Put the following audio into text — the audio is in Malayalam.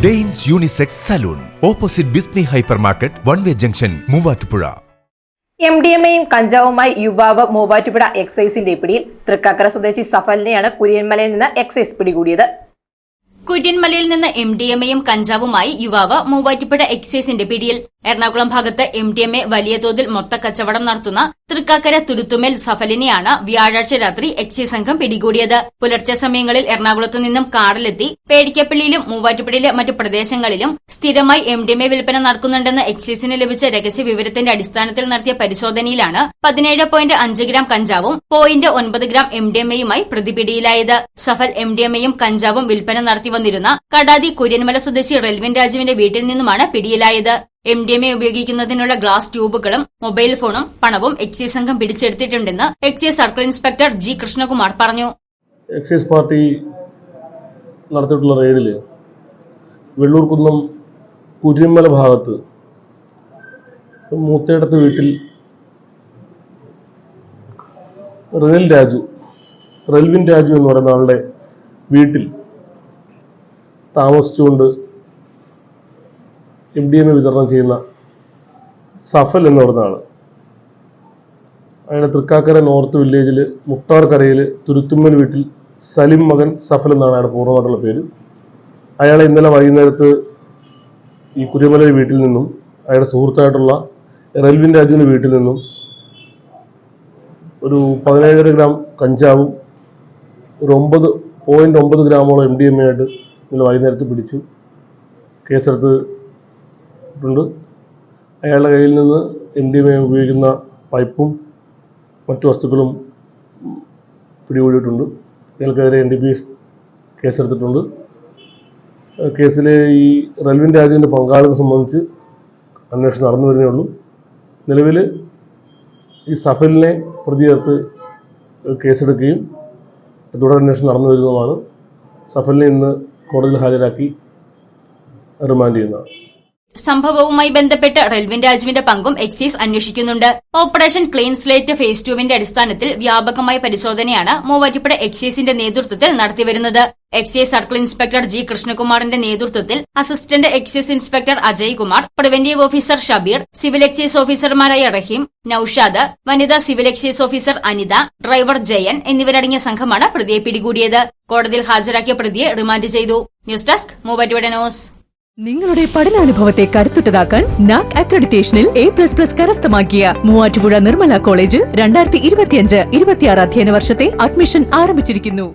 ഡെയിൻസ് യൂണിസെക്സ് സലൂൺ ഓപ്പോസിറ്റ് ബിസ്നി hyper market one way junction Muvattupuzha. MDMAയും കഞ്ചാവുമായി യുവാവ് മൂവാറ്റുപുഴ എക്സൈസിന്റെ പിടിയിൽ. തൃക്കാക്കര സ്വദേശി സഫലിനെയാണ് കുര്യൻമലയിൽ നിന്ന് എക്സൈസ് പിടികൂടിയത്. കുര്യൻമലയിൽ നിന്ന് MDMAയും കഞ്ചാവുമായി യുവാവ് മൂവാറ്റുപുഴ എക്സൈസിന്റെ പിടിയിൽ. എറണാകുളം ഭാഗത്ത് MDMA വലിയ തോതിൽ മൊത്തക്കച്ചവടം നടത്തുന്ന തൃക്കാക്കര തുരുത്തുമേൽ സഫലിനെയാണ് വ്യാഴാഴ്ച രാത്രി എക്സൈസ് സംഘം പിടികൂടിയത്. പുലർച്ചെ സമയങ്ങളിൽ എറണാകുളത്തു നിന്നും കാറിലെത്തി പേടിക്കപ്പള്ളിയിലും മൂവാറ്റുപുഴയിലെ മറ്റു പ്രദേശങ്ങളിലും സ്ഥിരമായി MDMA വിൽപ്പന നടക്കുന്നുണ്ടെന്ന് എക്സൈസിന് ലഭിച്ച രഹസ്യ വിവരത്തിന്റെ അടിസ്ഥാനത്തിൽ നടത്തിയ പരിശോധനയിലാണ് 17.5 ഗ്രാം കഞ്ചാവും 0.9 ഗ്രാം MDMAയുമായി പ്രതിപിടിയിലായത്. സഫൽ MDMAയും കഞ്ചാവും വിൽപ്പന നടത്തി വന്നിരുന്ന കടാതി കുര്യൻമല സ്വദേശി റെൽവിൻ രാജുവിന്റെ വീട്ടിൽ നിന്നുമാണ് പിടിയിലായത്. MDMA ഉപയോഗിക്കുന്നതിനുള്ള ഗ്ലാസ് ട്യൂബുകളും മൊബൈൽ ഫോണും പണവും എക്സൈസ് സംഘം പിടിച്ചെടുത്തിട്ടുണ്ടെന്ന് excise circle inspector G Krishnakumar പറഞ്ഞു. എക്സൈസ് പാർട്ടി നടത്തിയിട്ടുള്ള റെയ്ഡിൽ വെള്ളൂർക്കുന്നം കുര്യൻമല ഭാഗത്ത് മൂത്തേടത്ത് വീട്ടിൽ റെൽവിൻ രാജു എന്ന് പറയുന്ന ആളുടെ വീട്ടിൽ താമസിച്ചുകൊണ്ട് MDMA വിതരണം ചെയ്യുന്ന സഫൽ എന്ന് പറയുന്ന ആൾ, അയാളുടെ തൃക്കാക്കര നോർത്ത് വില്ലേജിൽ മുട്ടാർക്കരയിൽ തുരുത്തുമ്മൽ വീട്ടിൽ സലിം മകൻ സഫൽ എന്നാണ് അയാളുടെ പൂർണ്ണമായിട്ടുള്ള പേര്. അയാളെ ഇന്നലെ വൈകുന്നേരത്ത് ഈ കുര്യമല വീട്ടിൽ നിന്നും അയാളുടെ സുഹൃത്തായിട്ടുള്ള റെൽവിൻ രാജുവിൻ്റെ വീട്ടിൽ നിന്നും ഒരു 17.5 ഗ്രാം കഞ്ചാവും ഒരു 9.9 ഗ്രാമോളം MDMA ആയിട്ട് ഇന്നലെ വൈകുന്നേരത്ത് പിടിച്ചു കേസെടുത്ത് ണ്ട്. അയാളുടെ കയ്യിൽ നിന്ന് MDMA ഉപയോഗിക്കുന്ന പൈപ്പും മറ്റു വസ്തുക്കളും പിടികൂടിയിട്ടുണ്ട്. ഇയാൾക്കെതിരെ NDPS കേസെടുത്തിട്ടുണ്ട്. കേസിലെ ഈ റെൽവിൻ രാജുവിൻ്റെ പങ്കാളിത്തം സംബന്ധിച്ച് അന്വേഷണം നടന്നു വരുന്നേ ഉള്ളൂ. നിലവിൽ ഈ സഫലിനെ പ്രതി ചേർത്ത് കേസെടുക്കുകയും തുടരന്വേഷണം നടന്നു വരുന്നതുമാണ്. സഫലിനെ ഇന്ന് കോടതിയിൽ ഹാജരാക്കി റിമാൻഡ് ചെയ്യുന്നതാണ്. സംഭവവുമായി ബന്ധപ്പെട്ട് റെൽവിൻ രാജുവിന്റെ പങ്കും എക്സൈസ് അന്വേഷിക്കുന്നുണ്ട്. ഓപ്പറേഷൻ ക്ലീൻ സ്ലേറ്റ് ഫേസ് 2 അടിസ്ഥാനത്തിൽ വ്യാപകമായ പരിശോധനയാണ് മൂവാറ്റുപുഴ എക്സൈസിന്റെ നേതൃത്വത്തിൽ നടത്തിവരുന്നത്. എക്സൈസ് സർക്കിൾ ഇൻസ്പെക്ടർ G കൃഷ്ണകുമാറിന്റെ നേതൃത്വത്തിൽ assistant excise inspector Ajay Kumar, preventive officer Shabeer, civil excise ഓഫീസർമാരായ റഹീം, നൌഷാദ്, വനിതാ civil excise officer Anitha, driver Jayan എന്നിവരടങ്ങിയ സംഘമാണ് പ്രതിയെ പിടികൂടിയത്. കോടതിയിൽ ഹാജരാക്കിയ പ്രതിയെ റിമാൻഡ് ചെയ്തു. News desk Muvattupuzha news. നിങ്ങളുടെ പഠനാനുഭവത്തെ കരുത്തുറ്റതാക്കാൻ NAC അക്രഡിറ്റേഷനിൽ A++ കരസ്ഥമാക്കിയ മൂവാറ്റുപുഴ നിർമ്മല കോളേജിൽ 2025-26 അധ്യയന വർഷത്തെ അഡ്മിഷൻ ആരംഭിച്ചിരിക്കുന്നു.